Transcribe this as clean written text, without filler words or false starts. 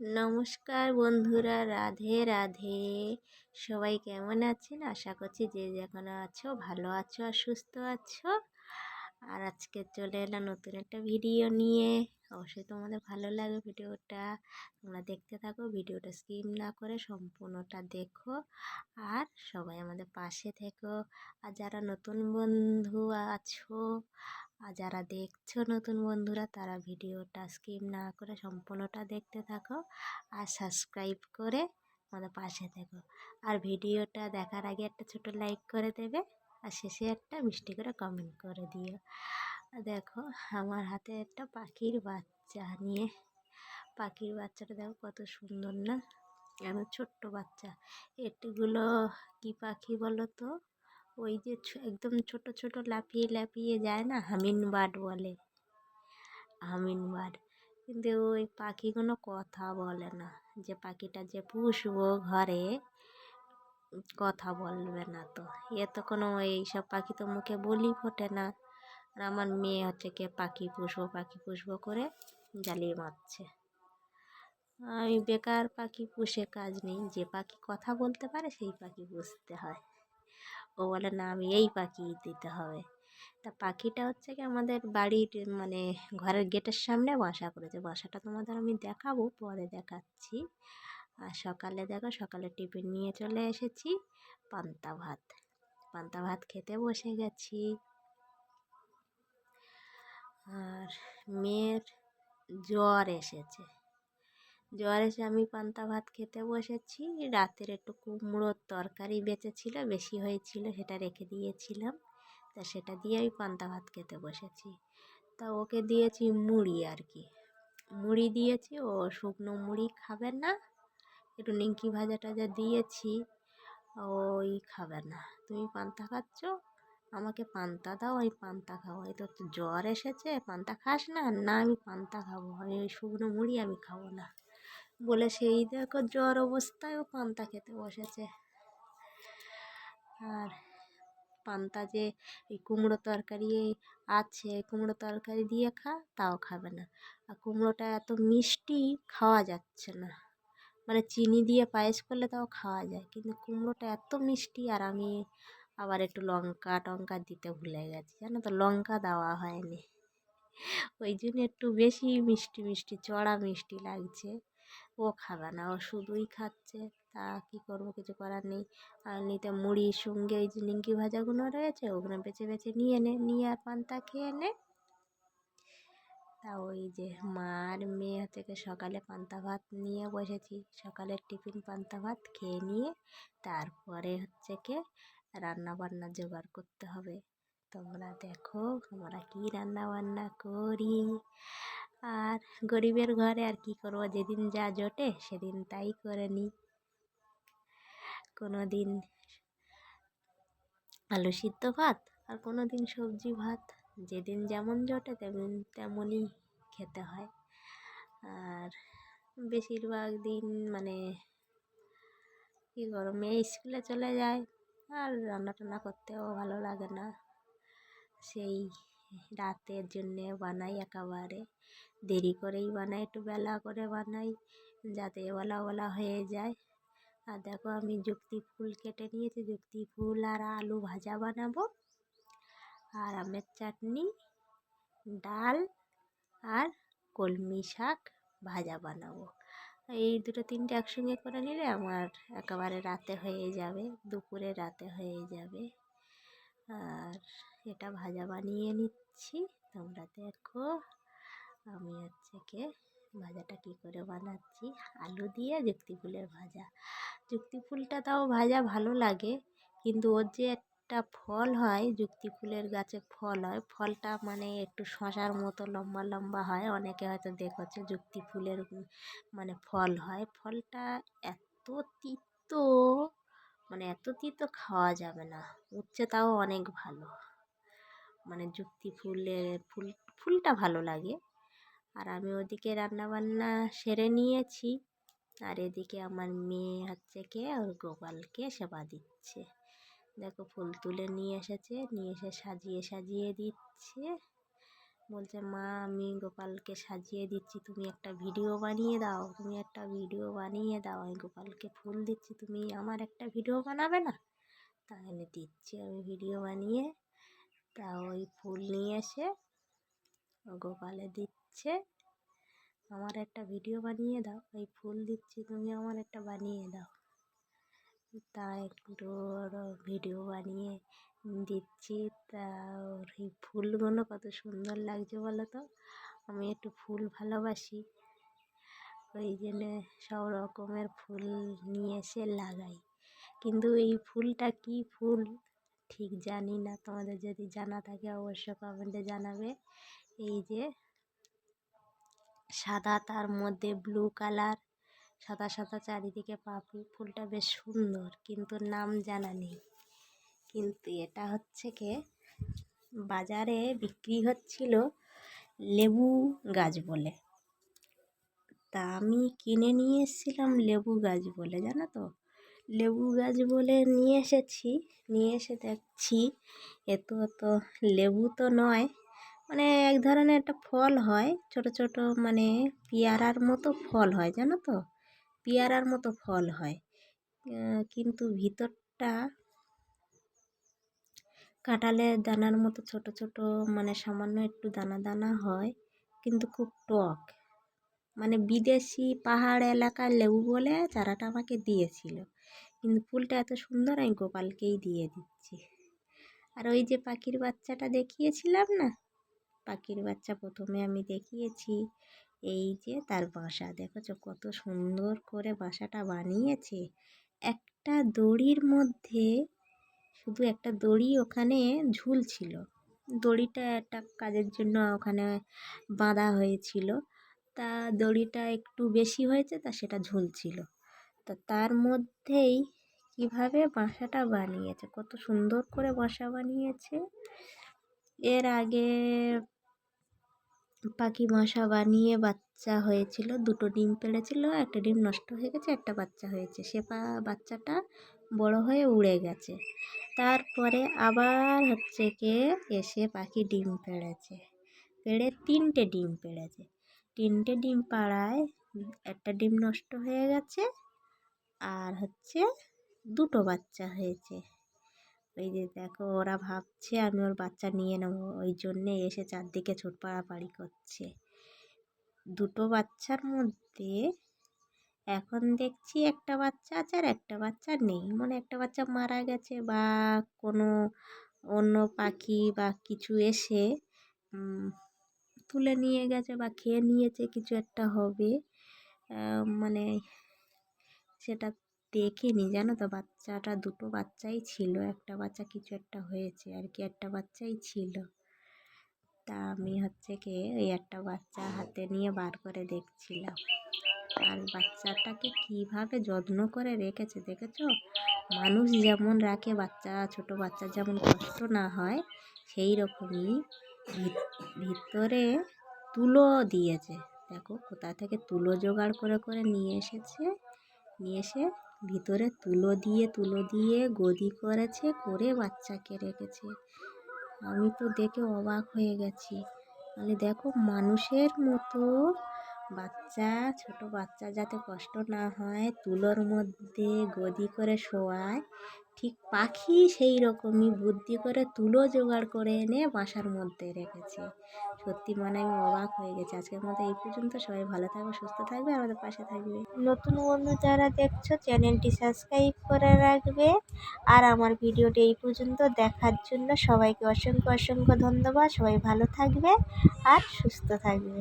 নমস্কার বন্ধুরা, রাধে রাধে। সবাই কেমন আছেন? আশা করছি যে যেখানে আছো ভালো আছো আর সুস্থ আছো। আর আজকে চলে এলাম নতুন একটা ভিডিও নিয়ে। অবশ্যই তোমাদের ভালো লাগে ভিডিওটা, তোমরা দেখতে থাকো। ভিডিওটা স্কিপ না করে সম্পূর্ণটা দেখো আর সবাই আমাদের পাশে থেকো। আর যারা নতুন বন্ধু আছো আর যারা দেখছো নতুন বন্ধুরা, তারা ভিডিওটা স্কিপ না করে সম্পূর্ণটা দেখতে থাকো আর সাবস্ক্রাইব করে আমাদের পাশে থেকো। আর ভিডিওটা দেখার আগে একটা ছোট লাইক করে দেবে আর শেষে একটা মিষ্টি করে কমেন্ট করে দিও। দেখো আমার হাতে একটা পাখির বাচ্চা নিয়ে, পাখির বাচ্চাটা দেখো কত সুন্দর না, এমন ছোট্ট বাচ্চা। এটিগুলো কি পাখি বলো তো? ওই যে একদম ছোট ছোট লাফিয়ে লাফিয়ে যায় না, হামিং বার্ড বলে, হামিং বার্ড। কিন্তু ওই পাখিগুলো কথা বলে না। যে পাখিটা যে পুষবো ঘরে, কথা বলবে না তো। এ তো কোনো এইসব পাখি তো মুখে বলি ফোটে না। আর আমার মেয়ে হচ্ছে কে পাখি পুষবো করে জ্বালিয়ে মারছে। আমি বেকার পাখি পুষে কাজ নেই, যে পাখি কথা বলতে পারে সেই পাখি পুষতে হয়। ও বলে না আমি এই পাখি দিতে হবে। তা পাখিটা হচ্ছে কি আমাদের বাড়ির মানে ঘরের গেটের সামনে বাসা করেছে। বাসাটা তোমাদের আমি দেখাবো, পরে দেখাচ্ছি। আর সকালে দেখো, সকালে টিফিন নিয়ে চলে এসেছি, পান্তা ভাত। পান্তা ভাত খেতে বসে গেছি। আর মেয়ের জ্বর এসেছে, জ্বর এসে আমি পান্তা ভাত খেতে বসেছি। রাতের একটু কুমড়োর তরকারি বেঁচেছিল, বেশি হয়েছিল, সেটা রেখে দিয়েছিলাম। তা সেটা দিয়ে আমি পান্তা ভাত খেতে বসেছি। তা ওকে দিয়েছি মুড়ি আর কি, মুড়ি দিয়েছি। ও শুকনো মুড়ি খাবে না, একটু নিমকি ভাজা টাজা দিয়েছি, ওই খাবে না। তুমি পান্তা খাচ্ছ, আমাকে পান্তা দাও, আমি পান্তা খাবো। এই তো জ্বর এসেছে, পান্তা খাস না? না আমি পান্তা খাবো, আমি ওই শুকনো মুড়ি আমি খাবো না বলে সেই দেখো জ্বর অবস্থায় ও পান্তা খেতে বসেছে। আর পান্তা যে এই কুমড়ো তরকারি আছে, কুমড়ো তরকারি দিয়ে খা, তাও খাবে না। আর কুমড়োটা এত মিষ্টি, খাওয়া যাচ্ছে না। মানে চিনি দিয়ে পায়েস করলে তাও খাওয়া যায়, কিন্তু কুমড়োটা এত মিষ্টি। আর আমি আবার একটু লঙ্কা টঙ্কা দিতে ভুলে গেছি, জানো তো, লঙ্কা দেওয়া হয়নি। ওই জন্য একটু বেশি মিষ্টি মিষ্টি, চড়া মিষ্টি লাগছে। ও খাবে না, ও শুধুই খাচ্ছে। তা কী করবো, কিছু করার নেই। আর নিতে মুড়ির সঙ্গে ওই যে নিমকি ভাজাগুলো রয়েছে, ওগুলো বেছে বেছে নিয়ে আর পান্তা খেয়ে নে। তা ওই যে মা আর মেয়ে থেকে সকালে পান্তা ভাত নিয়ে বসেছি, সকালের টিফিন পান্তা ভাত খেয়ে নিয়ে তারপরে হচ্ছে কি রান্না বান্না জোগাড় করতে হবে। তোমরা দেখো আমরা কি রান্না বান্না করি। আর গরিবের ঘরে আর কি করবো, যেদিন যা জোটে সেদিন তাই করে নিই। কোনো দিন আলু সিদ্ধ ভাত, আর কোনো দিন সবজি ভাত, যেদিন যেমন জোটে তেমন তেমনই খেতে হয়। আর বেশিরভাগ দিন মানে কী করো, মেয়ে স্কুলে চলে যায় আর রান্না টান্না করতেও ভালো লাগে না। সেই রাতের জন্যে বানাই, একেবারে দেরি করেই বানাই, একটু বেলা করে বানাই, যাতে ওলা ওলা হয়ে যায়। আর দেখো আমি যুক্তি ফুল কেটে নিয়েছি, যুক্তি ফুল আর আলু ভাজা বানাবো, আর আমের চাটনি, ডাল আর কলমি শাক ভাজা বানাবো। এই দুটো তিনটে একসঙ্গে করে নিলে আমার একেবারে রাতে হয়ে যাবে, দুপুরে রাতে হয়ে যাবে। আর এটা ভাজা বানিয়ে নিচ্ছি, তোমরা দেখো আমি হচ্ছে কে ভাজাটা কী করে বানাচ্ছি। আলু দিয়ে যুক্তি ফুলের ভাজা, যুক্তি ফুলটা তাও ভাজা ভালো লাগে, কিন্তু ওর যে একটা ফল হয়, যুক্তি ফুলের গাছে ফল হয়, ফলটা মানে একটু শশার মতো লম্বা লম্বা হয়। অনেকে হয়তো দেখেছে যুক্তি ফুলের মানে ফল হয়, ফলটা এত তিতো, মানে এত তিতো খাওয়া যাবে না। উচ্ছে তাও অনেক ভালো, মানে যুক্তি ফুলটা ভালো লাগে। আর আমি ওদিকে রান্নাবান্না সেরে নিয়েছি, আর এদিকে আমার মেয়ে হচ্ছে কে ওর গোপালকে সেবা দিচ্ছে। দেখো ফুল তুলে নিয়ে এসেছে, নিয়ে এসে সাজিয়ে সাজিয়ে দিচ্ছে। বলছে মা আমি গোপালকে সাজিয়ে দিচ্ছি, তুমি একটা ভিডিও বানিয়ে দাও, তুমি একটা ভিডিও বানিয়ে দাও, আমি গোপালকে ফুল দিচ্ছি, তুমি আমার একটা ভিডিও বানাবে না? তাহলে দিচ্ছি আমি ভিডিও বানিয়ে। তা ওই ফুল নিয়ে এসে গোপালে দিচ্ছে, আমার একটা ভিডিও বানিয়ে দাও, এই ফুল দিচ্ছি তুমি আমার একটা বানিয়ে দাও। তা একটু ওর ভিডিও বানিয়ে দিচ্ছি। তা ওর এই ফুলগুলো কত সুন্দর লাগছে বলো তো। আমি একটু ফুল ভালোবাসি, ওই জন্যে সব রকমের ফুল নিয়ে এসে লাগাই। কিন্তু এই ফুলটা কি ফুল ঠিক জানি না, তোমাদের যদি জানা থাকে অবশ্য কমেন্টে জানাবে। এই যে সাদা, তার মধ্যে ব্লু কালার, সাদা সাদা চারিদিকে পাপড়ি, ফুলটা বেশ সুন্দর, কিন্তু নাম জানা নেই। কিন্তু এটা হচ্ছে কি বাজারে বিক্রি হচ্ছিল লেবু গাছ বলে। তা আমি কিনে নিয়ে এসেছিলাম লেবু গাছ বলে, জানো তো। লেবু গাছ বলে নিয়ে এসে দেখছি এত লেবু তো নয়, মানে এক ধরনের একটা ফল হয়, ছোট ছোট, মানে পেয়ারার মতো ফল হয়, জানো তো, পেয়ারার মতো ফল হয়। কিন্তু ভিতরটা কাঁঠালের দানার মতো ছোট ছোট, মানে সামান্য একটু দানা দানা হয়, কিন্তু খুব টক। মানে বিদেশি পাহাড় এলাকার লেবু বলে চারাটা আমাকে দিয়েছিল, কিন্তু ফুলটা এত সুন্দর আমি গোপালকেই দিয়ে দিচ্ছি। আর ওই যে পাখির বাচ্চাটা দেখিয়েছিলাম না, পাখির বাচ্চা প্রথমে আমি দেখিয়েছি, এই যে তার বাসা দেখেছো কত সুন্দর করে বাসাটা বানিয়েছে। একটা দড়ির মধ্যে, শুধু একটা দড়ি ওখানে ঝুলছিল, দড়িটা একটা কাজের জন্য ওখানে বাঁধা হয়েছিল, তা দড়িটা একটু বেশি হয়েছে তা সেটা ঝুলছিল। তা তার মধ্যেই কিভাবে বাসাটা বানিয়েছে, কত সুন্দর করে বাসা বানিয়েছে। এর আগে পাখি বাসা বানিয়ে বাচ্চা হয়েছিল, দুটো ডিম পেড়েছিল, একটা ডিম নষ্ট হয়ে গেছে, একটা বাচ্চা হয়েছে, সে বাচ্চাটা বড় হয়ে উড়ে গেছে। তারপরে আবার হচ্ছে কি এসে পাখি ডিম পেড়েছে, পেড়ে 3টে ডিম পেড়েছে। 3টে ডিম পাড়ায় একটা ডিম নষ্ট হয়ে গেছে, আর হচ্ছে 2টো বাচ্চা হয়েছে। ওই যে দেখো ওরা ভাবছে আমি ওর বাচ্চা নিয়ে নেবো, ওই জন্যে এসে চারদিকে ছোট পাড়াপাড়ি করছে। 2টো বাচ্চার মধ্যে এখন দেখছি একটা বাচ্চা আছে আর একটা বাচ্চা নেই, মানে একটা বাচ্চা মারা গেছে, বা কোনো অন্য পাখি বা কিছু এসে তুলে নিয়ে গেছে বা খেয়ে নিয়েছে, কিছু একটা হবে। মানে সেটা দেখিনি, জানো তো। বাচ্চাটা 2টো বাচ্চাই ছিল, একটা বাচ্চা কিছু একটা হয়েছে আর কি, একটা বাচ্চাই ছিল। তা আমি হচ্ছে কি ওই একটা বাচ্চা হাতে নিয়ে বার করে দেখছিলাম, আর বাচ্চাটাকে কিভাবে যত্ন করে রেখেছে দেখেছো। মানুষ যেমন রাখে বাচ্চা, ছোট বাচ্চা যেমন কষ্ট না হয়, সেই রকমই ভিতরে তুলো দিয়েছে। দেখো কোথা থেকে তুলো জোগাড় করে করে নিয়ে এসেছে, নিয়ে এসে ভিতরে তুলো দিয়ে গদি করেছে, করে বাচ্চাকে রেখেছে। আমি তো দেখে অবাক হয়ে গেছি। মানে দেখো মানুষের মতো বাচ্চা, ছোট বাচ্চা যাতে কষ্ট না হয় তুলোর মধ্যে গদি করে শোয়ায়, ঠিক পাখি সেই রকমই বুদ্ধি করে তুলো জোগাড় করে এনে বাসার মধ্যে রেখেছে। সত্যি মানে আমি অবাক হয়ে গেছি। আজকের মতো এই পর্যন্ত। সবাই ভালো থাকবে, সুস্থ থাকবে, আমাদের পাশে থাকবে। নতুন বন্ধু যারা দেখছো চ্যানেলটি সাবস্ক্রাইব করে রাখবে। আর আমার ভিডিওটি এই পর্যন্ত দেখার জন্য সবাইকে অসংখ্য অসংখ্য ধন্যবাদ। সবাই ভালো থাকবে আর সুস্থ থাকবে।